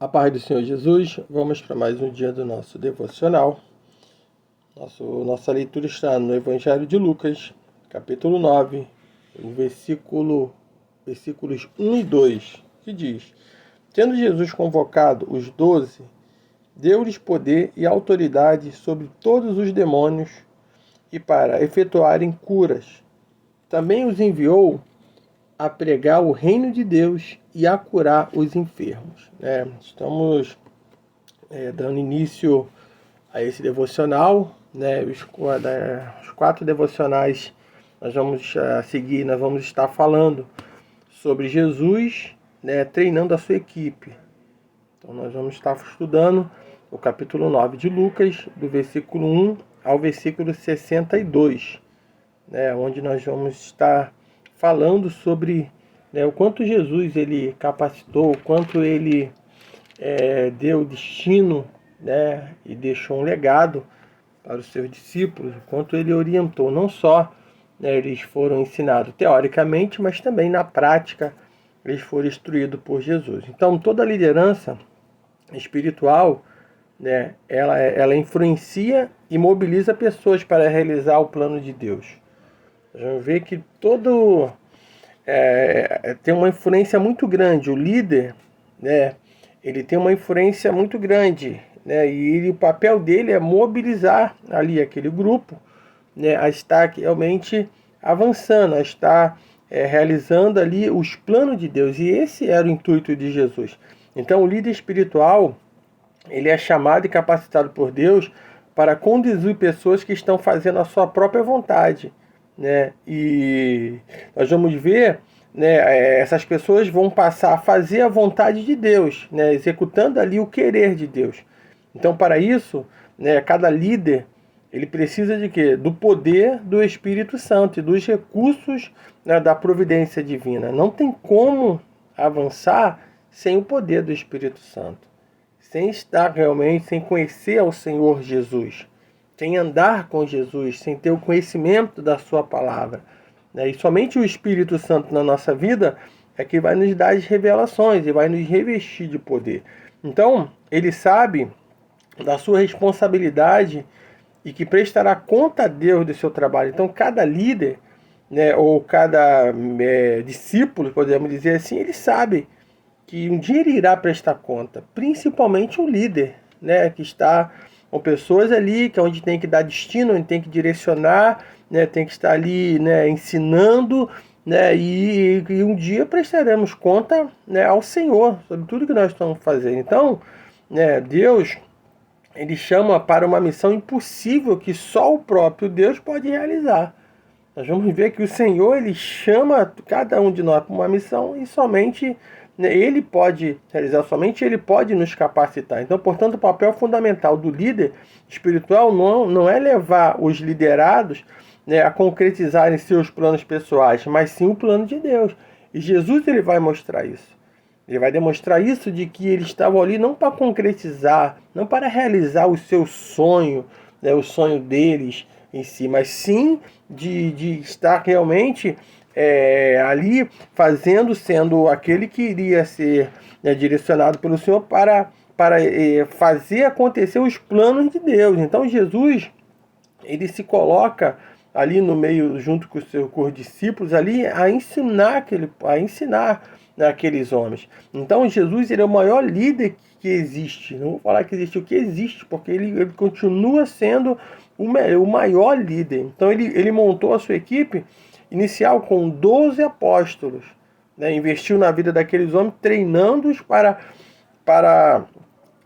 A paz do Senhor Jesus, vamos para mais um dia do nosso devocional. Nossa leitura está no Evangelho de Lucas, capítulo 9, versículos 1 e 2, que diz: Tendo Jesus convocado os 12, deu-lhes poder e autoridade sobre todos os demônios e para efetuarem curas. Também os enviou a pregar o reino de Deus e a curar os enfermos. Estamos dando início a esse devocional, os 4 devocionais nós vamos seguir, nós vamos estar falando sobre Jesus, treinando a sua equipe. Então nós vamos estar estudando o capítulo 9 de Lucas, do versículo 1 ao versículo 62, onde nós vamos estar falando sobre o quanto Jesus ele capacitou, o quanto ele deu destino, e deixou um legado para os seus discípulos, o quanto ele orientou. Não só eles foram ensinados teoricamente, mas também na prática eles foram instruídos por Jesus. Então toda liderança espiritual, ela influencia e mobiliza pessoas para realizar o plano de Deus. Nós vamos ver que tem uma influência muito grande. O líder, ele tem uma influência muito grande, e o papel dele é mobilizar ali aquele grupo, a estar realmente avançando, a estar realizando ali os planos de Deus. E esse era o intuito de Jesus. Então o líder espiritual, ele é chamado e capacitado por Deus para conduzir pessoas que estão fazendo a sua própria vontade. E nós vamos ver, essas pessoas vão passar a fazer a vontade de Deus, executando ali o querer de Deus. Então, para isso, cada líder ele precisa de quê? Do poder do Espírito Santo e dos recursos, da providência divina. Não tem como avançar sem o poder do Espírito Santo, sem estar realmente, sem conhecer ao Senhor Jesus, sem andar com Jesus, sem ter o conhecimento da sua palavra. E somente o Espírito Santo na nossa vida é que vai nos dar as revelações e vai nos revestir de poder. Então, ele sabe da sua responsabilidade e que prestará conta a Deus do seu trabalho. Então, cada líder, ou cada discípulo, podemos dizer assim, ele sabe que um dia ele irá prestar conta, principalmente o líder, que está com pessoas ali, que é onde tem que dar destino, onde tem que direcionar, tem que estar ali, ensinando, e um dia prestaremos conta, ao Senhor sobre tudo que nós estamos fazendo. Então, Deus, ele chama para uma missão impossível que só o próprio Deus pode realizar. Nós vamos ver que o Senhor, ele chama cada um de nós para uma missão e somente ele pode realizar, somente ele pode nos capacitar. Então, portanto, o papel fundamental do líder espiritual não é levar os liderados a concretizarem seus planos pessoais, mas sim o plano de Deus. E Jesus ele vai mostrar isso. Ele vai demonstrar isso, de que eles estavam ali não para concretizar, não para realizar o seu sonho, o sonho deles em si, mas sim de estar realmente ali fazendo, sendo aquele que iria ser direcionado pelo Senhor para fazer acontecer os planos de Deus. Então Jesus, ele se coloca ali no meio, junto com os discípulos ali, a ensinar aqueles homens. Então Jesus, ele é o maior líder que existe. Não vou falar que existe, o que existe, porque ele continua sendo o maior líder. Então ele montou a sua equipe inicial com 12 apóstolos, investiu na vida daqueles homens, treinando-os para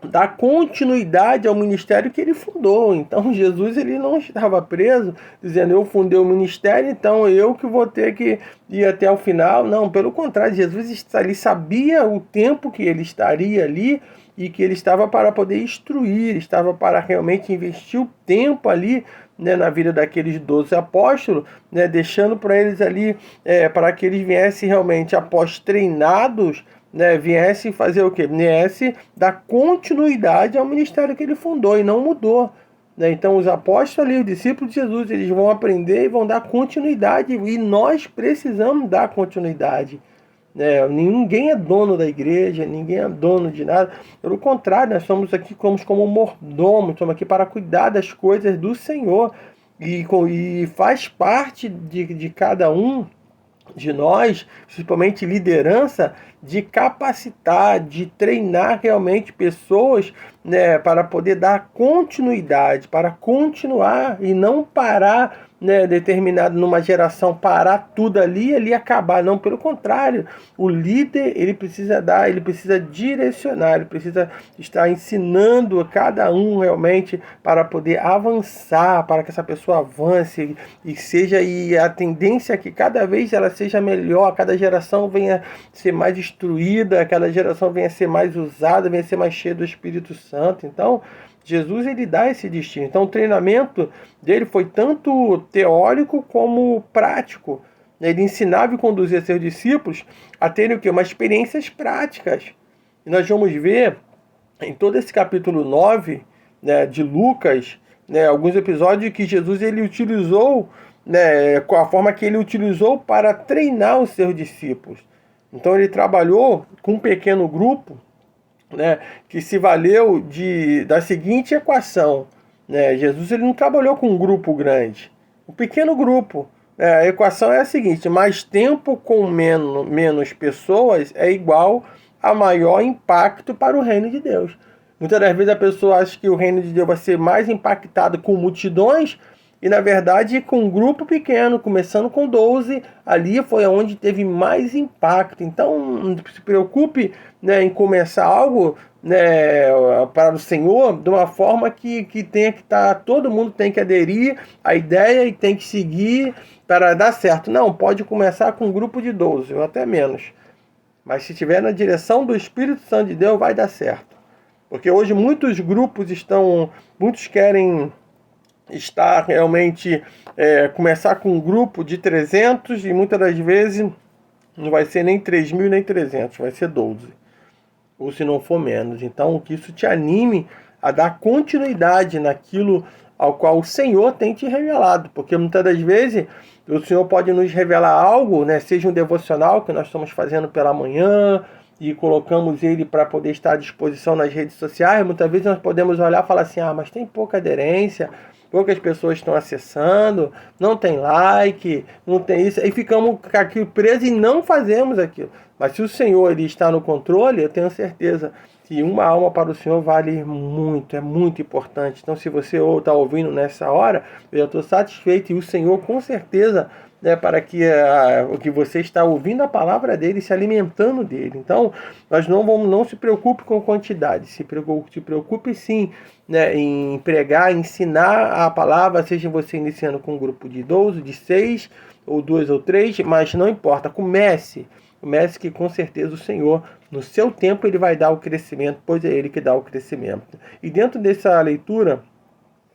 dar continuidade ao ministério que ele fundou. Então Jesus, ele não estava preso dizendo: eu fundei o ministério, então eu que vou ter que ir até o final. Não, pelo contrário, Jesus ele sabia o tempo que ele estaria ali e que ele estava para poder instruir, estava para realmente investir o tempo ali, na vida daqueles 12 apóstolos, deixando para eles ali, para que eles viessem realmente, após treinados, viessem fazer o quê? Viesse dar continuidade ao ministério que ele fundou e não mudou. Então os apóstolos ali, os discípulos de Jesus, eles vão aprender e vão dar continuidade, e nós precisamos dar continuidade. né? Ninguém é dono da igreja, ninguém é dono de nada. Pelo contrário, nós somos aqui como mordomos, estamos aqui para cuidar das coisas do Senhor. E faz parte de cada um de nós, principalmente liderança, de capacitar, de treinar realmente pessoas, né, para poder dar continuidade, para continuar e não parar, né, determinado numa geração, parar tudo ali acabar. Não, pelo contrário, o líder ele precisa direcionar, ele precisa estar ensinando a cada um realmente para poder avançar, para que essa pessoa avance e seja, e a tendência é que cada vez ela seja melhor, cada geração venha ser mais instruída, cada geração venha ser mais usada, venha ser mais cheia do Espírito Santo. Então, Jesus ele dá esse destino. Então, o treinamento dele foi tanto teórico como prático. Ele ensinava e conduzia seus discípulos a terem o quê? Umas experiências práticas. E nós vamos ver em todo esse capítulo 9, né, de Lucas, né, alguns episódios que Jesus ele utilizou, né, com a forma que ele utilizou para treinar os seus discípulos. Então ele trabalhou com um pequeno grupo, né, que se valeu da seguinte equação, né? Jesus ele não trabalhou com um grupo grande, um pequeno grupo. A equação é a seguinte: mais tempo com menos pessoas é igual a maior impacto para o reino de Deus. Muitas das vezes a pessoa acha que o reino de Deus vai ser mais impactado com multidões, e na verdade com um grupo pequeno, começando com 12, ali foi onde teve mais impacto. Então não se preocupe, né, em começar algo, né, para o Senhor de uma forma que tenha que estar, todo mundo tem que aderir à ideia e tem que seguir para dar certo. Não, pode começar com um grupo de 12 ou até menos. Mas se estiver na direção do Espírito Santo de Deus, vai dar certo. Porque hoje muitos muitos querem estar realmente, começar com um grupo de 300 e muitas das vezes não vai ser nem 3.000 nem 300, vai ser 12. Ou se não for menos. Então que isso te anime a dar continuidade naquilo ao qual o Senhor tem te revelado. Porque muitas das vezes o Senhor pode nos revelar algo, né, seja um devocional que nós estamos fazendo pela manhã e colocamos ele para poder estar à disposição nas redes sociais. Muitas vezes nós podemos olhar e falar assim: mas tem pouca aderência, poucas pessoas estão acessando, não tem like, não tem isso, e ficamos aqui presos e não fazemos aquilo. Mas se o Senhor ele está no controle, eu tenho certeza que uma alma para o Senhor vale muito, é muito importante. Então, se você está ouvindo nessa hora, eu estou satisfeito, e o Senhor com certeza, né, para que o que você está ouvindo a palavra dele, se alimentando dele. Então, não se preocupe com quantidade, se preocupe sim, né, em pregar, ensinar a palavra, seja você iniciando com um grupo de 12, de 6, ou 2 ou 3, mas não importa, comece que com certeza o Senhor, no seu tempo, ele vai dar o crescimento, pois é ele que dá o crescimento. E dentro dessa leitura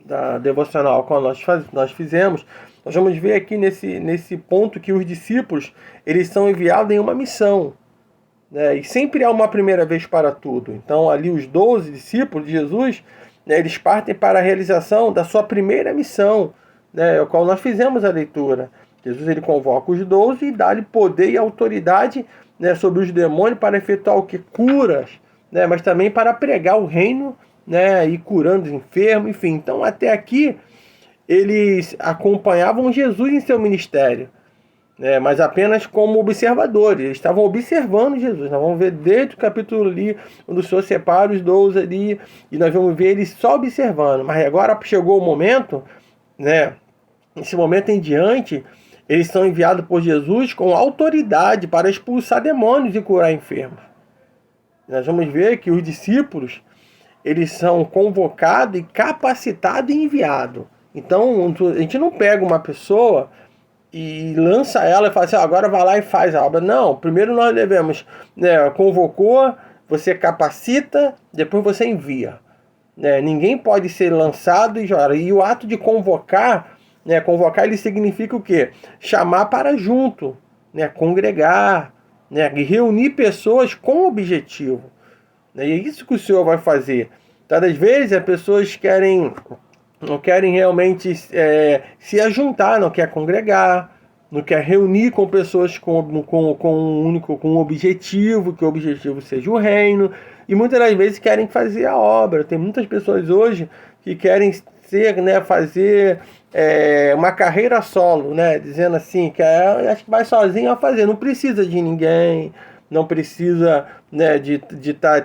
da devocional que nós fizemos, nós vamos ver aqui nesse ponto que os discípulos, eles são enviados em uma missão, né? E sempre há uma primeira vez para tudo. Então ali os 12 discípulos de Jesus, né, eles partem para a realização da sua primeira missão, né, a qual nós fizemos a leitura. Jesus ele convoca os 12 e dá-lhe poder e autoridade, né, sobre os demônios para efetuar o que? Curas, né, mas também para pregar o reino, né, e curando os enfermos, enfim. Então até aqui eles acompanhavam Jesus em seu ministério, né, mas apenas como observadores. Eles estavam observando Jesus. Nós vamos ver desde o capítulo ali, onde o Senhor separa os 12 ali, e nós vamos ver eles só observando. Mas agora chegou o momento, né, nesse momento em diante, eles são enviados por Jesus com autoridade para expulsar demônios e curar enfermos. Nós vamos ver que os discípulos, eles são convocados e capacitados e enviados. Então, a gente não pega uma pessoa e lança ela e fala assim: agora vai lá e faz a obra. Não, primeiro nós devemos, né, convocou, você capacita, depois você envia. Né? Ninguém pode ser lançado e jogar. E o ato de convocar, né, convocar ele significa o quê? Chamar para junto, né, congregar, né, e reunir pessoas com objetivo. Né? E é isso que o Senhor vai fazer. Às vezes as pessoas não querem realmente se ajuntar, não quer congregar, não quer reunir com pessoas com um objetivo, que o objetivo seja o reino, e muitas das vezes querem fazer a obra. Tem muitas pessoas hoje que querem ser, né, fazer uma carreira solo, né, dizendo assim, que acho que vai sozinho a fazer, não precisa de ninguém, não precisa, né,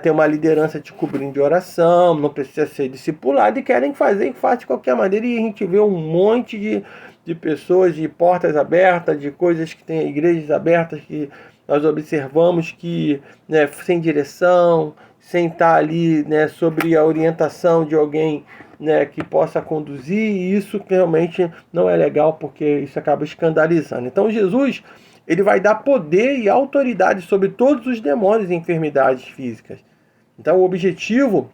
ter uma liderança te cobrindo de oração, não precisa ser discipulado, e querem fazer e faz de qualquer maneira, e a gente vê um monte de pessoas, de portas abertas, de coisas que tem igrejas abertas que nós observamos que, né, sem direção, sem estar ali, né, sobre a orientação de alguém, né, que possa conduzir, e isso realmente não é legal, porque isso acaba escandalizando. Então Jesus, ele vai dar poder e autoridade sobre todos os demônios e enfermidades físicas. Então o objetivo,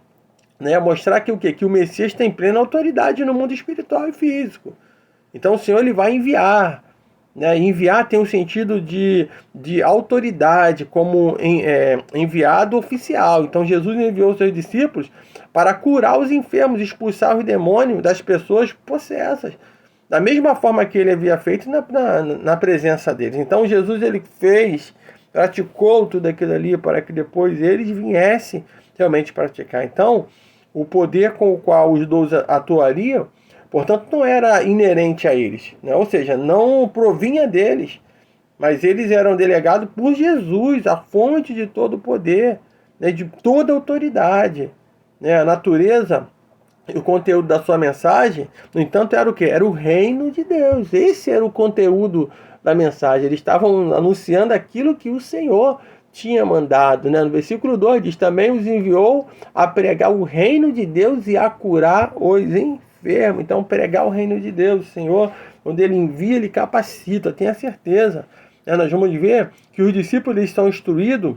né, é mostrar que o quê? Que o Messias tem plena autoridade no mundo espiritual e físico. Então o Senhor, ele vai enviar, né? Enviar tem um sentido de autoridade, como enviado oficial. Então Jesus enviou os seus discípulos para curar os enfermos, expulsar os demônios das pessoas possessas, da mesma forma que ele havia feito na presença deles. Então Jesus, ele praticou tudo aquilo ali para que depois eles viessem realmente praticar. Então o poder com o qual os 12 atuariam, portanto, não era inerente a eles, né? Ou seja, não provinha deles, mas eles eram delegados por Jesus, a fonte de todo o poder, né? De toda a autoridade, né? A natureza e o conteúdo da sua mensagem, no entanto, era o quê? Era o reino de Deus. Esse era o conteúdo da mensagem. Eles estavam anunciando aquilo que o Senhor tinha mandado, né? No versículo 2 diz: também os enviou a pregar o reino de Deus e a curar os enfermos. Então, pregar o reino de Deus, o Senhor, quando ele envia, ele capacita, tenha certeza, né? Nós vamos ver que os discípulos estão instruídos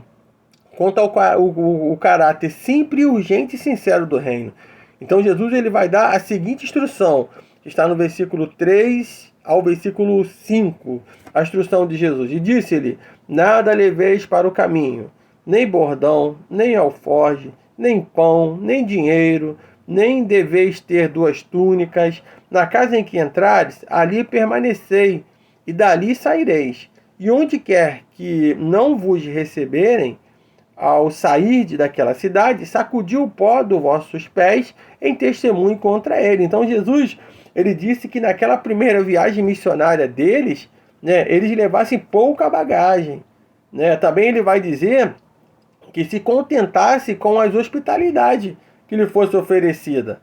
quanto ao caráter simples, urgente e sincero do reino. Então Jesus, ele vai dar a seguinte instrução, que está no versículo 3 ao versículo 5, a instrução de Jesus. E disse-lhe: nada leveis para o caminho, nem bordão, nem alforge, nem pão, nem dinheiro, nem deveis ter 2 túnicas. Na casa em que entrares, ali permanecei, e dali saireis. E onde quer que não vos receberem, ao sair daquela cidade, sacudiu o pó dos vossos pés em testemunho contra ele. Então Jesus, ele disse que naquela primeira viagem missionária deles, né, eles levassem pouca bagagem, né? Também ele vai dizer que se contentasse com as hospitalidades que lhe fosse oferecida,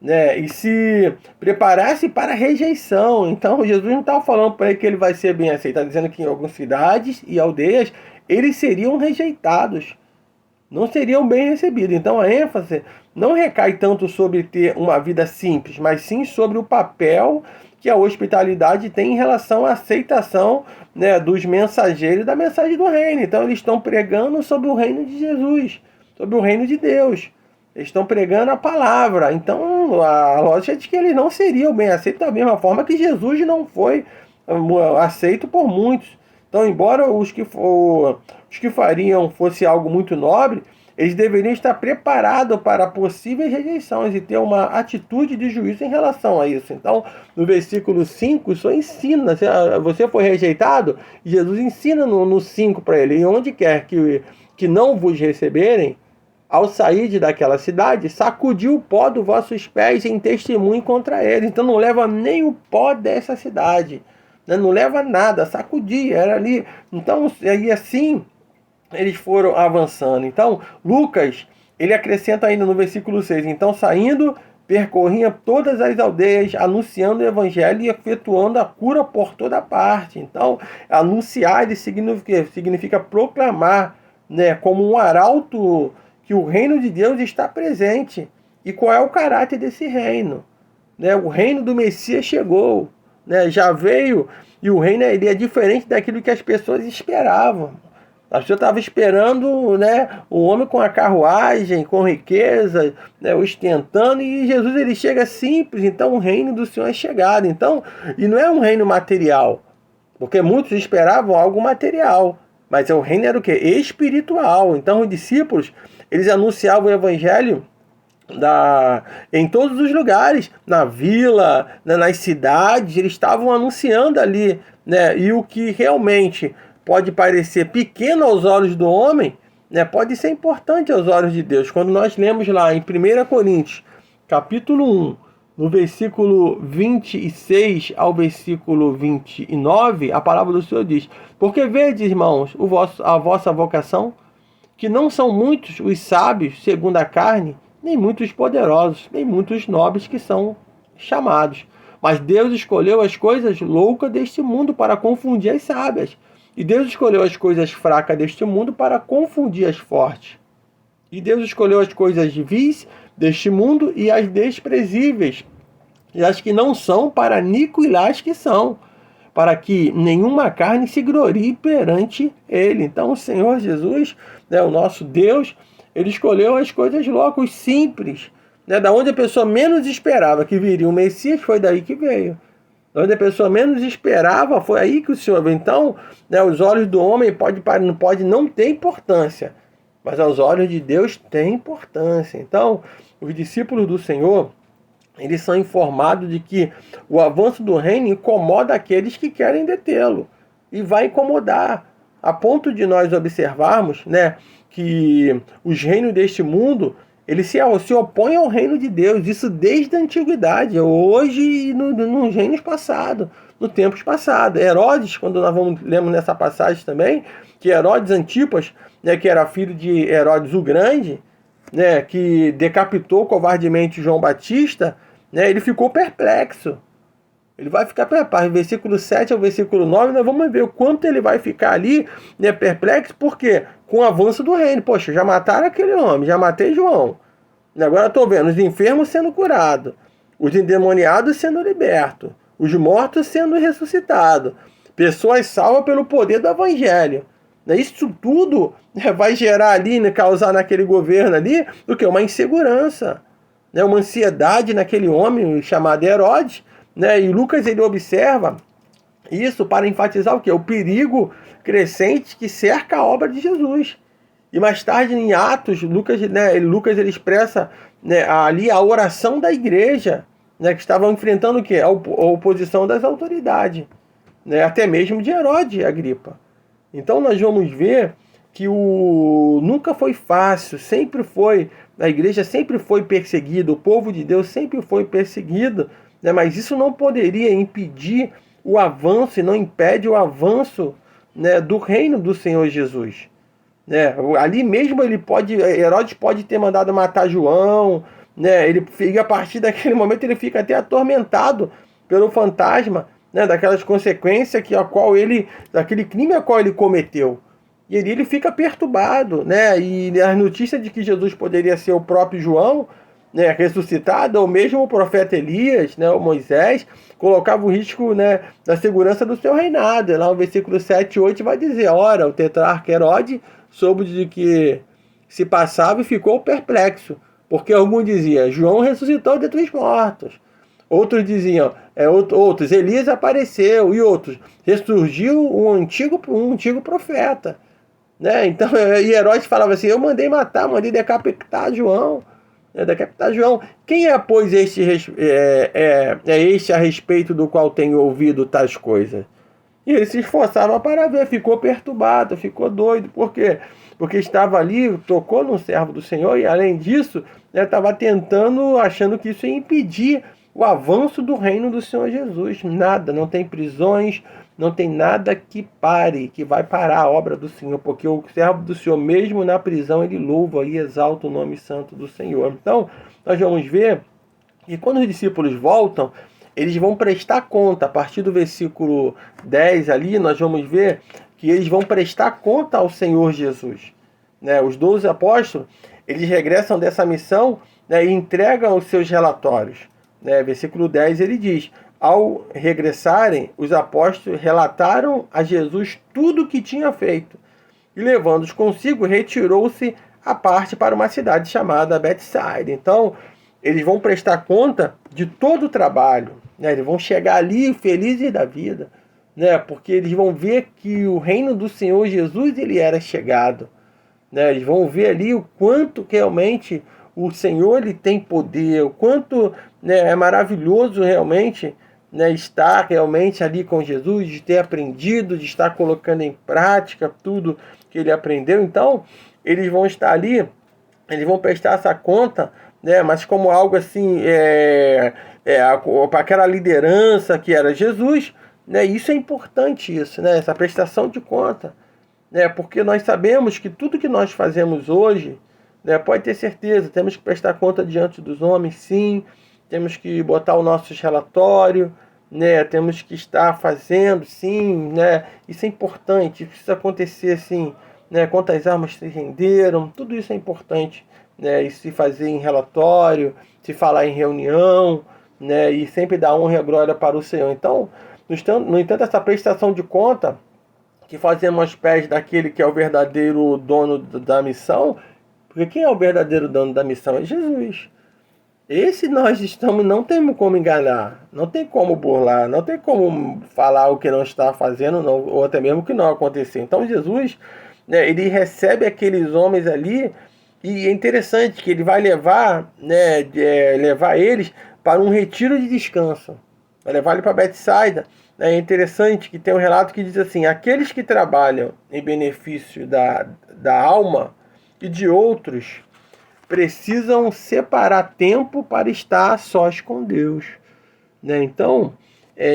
né, e se preparasse para a rejeição. Então Jesus não estava falando para ele que ele vai ser bem aceito, está dizendo que em algumas cidades e aldeias eles seriam rejeitados, não seriam bem recebidos. Então a ênfase não recai tanto sobre ter uma vida simples, mas sim sobre o papel que a hospitalidade tem em relação à aceitação, né, dos mensageiros da mensagem do reino. Então eles estão pregando sobre o reino de Jesus, sobre o reino de Deus. Eles estão pregando a palavra. Então a lógica é de que eles não seriam bem aceitos da mesma forma que Jesus não foi aceito por muitos. Então, embora os que fariam fosse algo muito nobre, eles deveriam estar preparados para possíveis rejeições e ter uma atitude de juízo em relação a isso. Então, no versículo 5, isso ensina. Você foi rejeitado, Jesus ensina no 5 para ele: e onde quer que não vos receberem, ao sair daquela cidade, sacudiu o pó dos vossos pés em testemunho contra ele. Então não leva nem o pó dessa cidade, né? Não leva nada, sacudia, era ali. Então, e assim eles foram avançando. Então Lucas, ele acrescenta ainda no versículo 6: então saindo, percorria todas as aldeias, anunciando o evangelho e efetuando a cura por toda parte. Então anunciar, ele significa proclamar, né, como um arauto que o reino de Deus está presente. E qual é o caráter desse reino? Né? O reino do Messias chegou, né? Já veio, e o reino, ele é diferente daquilo que as pessoas esperavam. As pessoas estavam esperando, né, o homem com a carruagem, com riqueza, né, ostentando, e Jesus, ele chega simples. Então o reino do Senhor é chegado. Então, e não é um reino material, porque muitos esperavam algo material, mas o reino era o quê? Espiritual. Então os discípulos, eles anunciavam o evangelho em todos os lugares, na vila, né, nas cidades, eles estavam anunciando ali, né? E o que realmente pode parecer pequeno aos olhos do homem, né, pode ser importante aos olhos de Deus. Quando nós lemos lá em 1 Coríntios, capítulo 1, no versículo 26 ao versículo 29, a palavra do Senhor diz: Porque vedes, irmãos, a vossa vocação, que não são muitos os sábios segundo a carne, nem muitos poderosos, nem muitos nobres que são chamados. Mas Deus escolheu as coisas loucas deste mundo para confundir as sábias. E Deus escolheu as coisas fracas deste mundo para confundir as fortes. E Deus escolheu as coisas vis deste mundo e as desprezíveis, e as que não são, para aniquilar as que são, para que nenhuma carne se glorie perante ele. Então o Senhor Jesus, né, o nosso Deus, ele escolheu as coisas loucas, os simples, né, da onde a pessoa menos esperava que viria o Messias, foi daí que veio. Da onde a pessoa menos esperava, foi aí que o Senhor veio. Então, né, os olhos do homem pode não ter importância, mas aos olhos de Deus tem importância. Então, os discípulos do Senhor, eles são informados de que o avanço do reino incomoda aqueles que querem detê-lo. E vai incomodar, a ponto de nós observarmos, né, que os reinos deste mundo, eles se opõem ao reino de Deus. Isso desde a antiguidade, hoje e nos reinos passados, nos tempos passados. Herodes, quando nós lemos nessa passagem também, que Herodes Antipas, né, que era filho de Herodes o Grande, né, que decapitou covardemente João Batista, né, ele ficou perplexo. Ele vai ficar perplexo. Versículo 7 ao versículo 9, nós vamos ver o quanto ele vai ficar ali, né, perplexo, porque com o avanço do reino. Poxa, já mataram aquele homem, já matei João. Agora estou vendo os enfermos sendo curados, os endemoniados sendo libertos, os mortos sendo ressuscitados, pessoas salvas pelo poder do evangelho. Isso tudo vai gerar ali, né, causar naquele governo ali, o quê? Uma insegurança, né, uma ansiedade naquele homem chamado Herodes, né, e Lucas ele observa isso para enfatizar o quê? O perigo crescente que cerca a obra de Jesus. E mais tarde em Atos, Lucas ele expressa, né, ali a oração da igreja, né, que estava enfrentando o quê? A oposição das autoridades, né, até mesmo de Herodes Agripa. Então nós vamos ver que nunca foi fácil, sempre foi, a igreja sempre foi perseguida, o povo de Deus sempre foi perseguido, né? Mas isso não poderia impedir o avanço, e não impede o avanço, né, do reino do Senhor Jesus. Né? Ali mesmo Herodes pode ter mandado matar João, né? A partir daquele momento ele fica até atormentado pelo fantasma, né, daquelas consequências daquele crime a qual ele cometeu. E ele fica perturbado, né? E as notícias de que Jesus poderia ser o próprio João, né, ressuscitado, ou mesmo o profeta Elias, né, o Moisés, colocava o risco, né, da segurança do seu reinado. Lá no versículo 7 e 8 vai dizer: ora, o tetrarca Herodes soube de que se passava e ficou perplexo, porque alguns diziam: João ressuscitou dentre os mortos. Outros diziam, Elias apareceu, e outros, ressurgiu um antigo profeta. Né? Então, e Herodes falava assim: eu mandei decapitar João. Decapitar João. Quem é, pois, este a respeito do qual tenho ouvido tais coisas? E ele se esforçava para ver, ficou perturbado, ficou doido. Por quê? Porque estava ali, tocou num servo do Senhor, e além disso, estava achando que isso ia impedir o avanço do reino do Senhor Jesus. Nada, não tem prisões, não tem nada que vai parar a obra do Senhor, porque o servo do Senhor, mesmo na prisão, ele louva e exalta o nome santo do Senhor. Então, nós vamos ver que quando os discípulos voltam, eles vão prestar conta. A partir do versículo 10 ali, nós vamos ver que eles vão prestar conta ao Senhor Jesus. Né? Os 12 apóstolos, eles regressam dessa missão, né, e entregam os seus relatórios. Né? Versículo 10 ele diz: ao regressarem, os apóstolos relataram a Jesus tudo o que tinha feito, e levando-os consigo, retirou-se à parte para uma cidade chamada Betsaida. Então, eles vão prestar conta de todo o trabalho, né? Eles vão chegar ali felizes da vida, né? Porque eles vão ver que o reino do Senhor Jesus ele era chegado. Né? Eles vão ver ali o quanto realmente o Senhor ele tem poder, o quanto, né, é maravilhoso realmente, né, estar realmente ali com Jesus, de ter aprendido, de estar colocando em prática tudo que ele aprendeu. Então, eles vão estar ali, eles vão prestar essa conta, né, mas como algo assim, para aquela liderança que era Jesus, né, isso é importante, isso, né, essa prestação de conta, né, porque nós sabemos que tudo que nós fazemos hoje, né, pode ter certeza, temos que prestar conta diante dos homens, sim, temos que botar o nosso relatório, né, temos que estar fazendo, sim, né, isso é importante, precisa acontecer assim, né, quantas armas se renderam, tudo isso é importante, né, e se fazer em relatório, se falar em reunião, né, e sempre dar honra e glória para o Senhor. Então, no entanto, essa prestação de conta que fazemos aos pés daquele que é o verdadeiro dono da missão, porque quem é o verdadeiro dono da missão é Jesus. Esse nós estamos, não temos como enganar, não tem como burlar, não tem como falar o que não está fazendo, não, ou até mesmo o que não aconteceu. Então Jesus, né, ele recebe aqueles homens ali, e é interessante que ele vai levar, né, levar eles para um retiro de descanso, vai levar ele para Betsaida. É interessante que tem um relato que diz assim: aqueles que trabalham em benefício da alma e de outros precisam separar tempo para estar a sós com Deus, né? Então,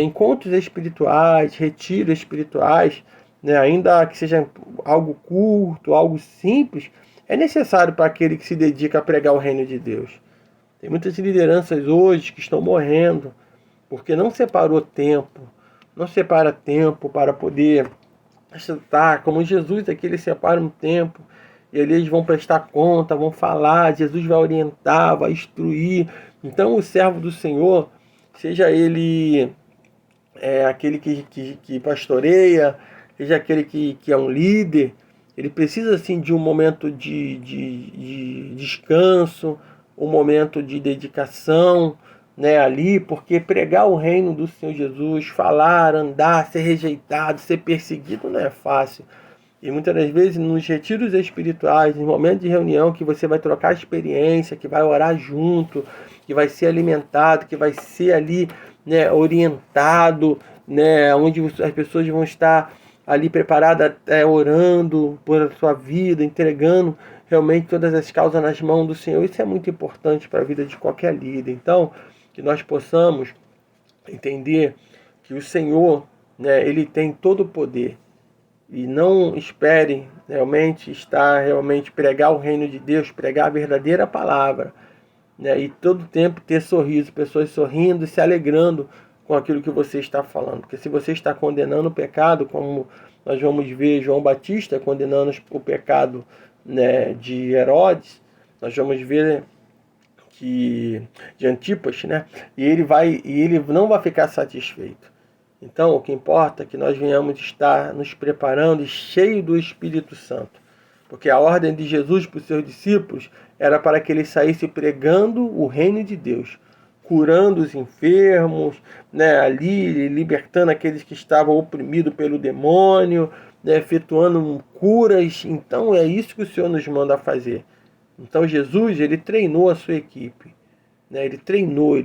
encontros espirituais, retiros espirituais, né, ainda que seja algo curto, algo simples, é necessário para aquele que se dedica a pregar o reino de Deus. Tem muitas lideranças hoje que estão morrendo porque não separou tempo, não separa tempo para poder estar como Jesus aqui, ele separa um tempo, e ali eles vão prestar conta, vão falar, Jesus vai orientar, vai instruir. Então o servo do Senhor, seja ele aquele que pastoreia, seja aquele que é um líder, ele precisa assim de um momento de descanso, um momento de dedicação, né, ali, porque pregar o reino do Senhor Jesus, falar, andar, ser rejeitado, ser perseguido não é fácil. E muitas das vezes nos retiros espirituais, nos momentos de reunião que você vai trocar experiência, que vai orar junto, que vai ser alimentado, que vai ser ali, né, orientado, né, onde as pessoas vão estar ali preparadas, orando por a sua vida, entregando realmente todas as causas nas mãos do Senhor. Isso é muito importante para a vida de qualquer líder. Então, que nós possamos entender que o Senhor, né, ele tem todo o poder. E não esperem realmente pregar o reino de Deus, pregar a verdadeira palavra, né? E todo tempo ter sorriso, pessoas sorrindo e se alegrando com aquilo que você está falando. Porque se você está condenando o pecado, como nós vamos ver João Batista condenando o pecado, né, de Herodes, nós vamos ver que de Antipas, né? E ele não vai ficar satisfeito. Então, o que importa é que nós venhamos estar nos preparando e cheio do Espírito Santo. Porque a ordem de Jesus para os seus discípulos era para que eles saíssem pregando o reino de Deus, curando os enfermos, né, ali libertando aqueles que estavam oprimidos pelo demônio, né, efetuando curas. Então, é isso que o Senhor nos manda fazer. Então, Jesus, ele treinou a sua equipe, né? Ele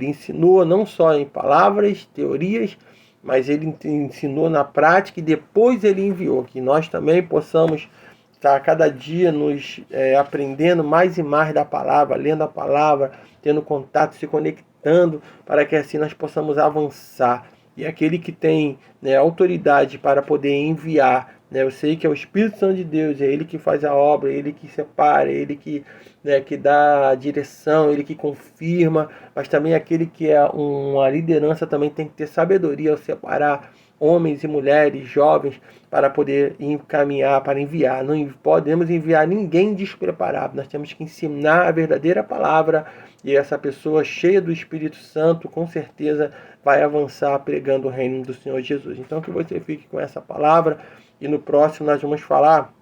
ensinou não só em palavras, teorias, mas ele ensinou na prática e depois ele enviou. Que nós também possamos estar cada dia nos aprendendo mais e mais da palavra, lendo a palavra, tendo contato, se conectando, para que assim nós possamos avançar. E aquele que tem, né, autoridade para poder enviar, né, eu sei que é o Espírito Santo de Deus, é Ele que faz a obra, é Ele que separa, é Ele que, né, que dá a direção, é Ele que confirma, mas também aquele que é uma liderança também tem que ter sabedoria ao separar homens e mulheres, jovens, para poder encaminhar, para enviar. Não podemos enviar ninguém despreparado, nós temos que ensinar a verdadeira palavra, e essa pessoa cheia do Espírito Santo, com certeza, vai avançar pregando o reino do Senhor Jesus. Então que você fique com essa palavra, e no próximo nós vamos falar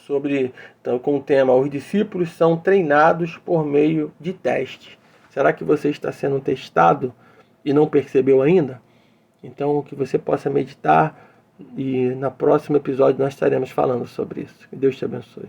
sobre, então, com o tema: os discípulos são treinados por meio de testes. Será que você está sendo testado e não percebeu ainda? Então, que você possa meditar, e no próximo episódio nós estaremos falando sobre isso. Que Deus te abençoe.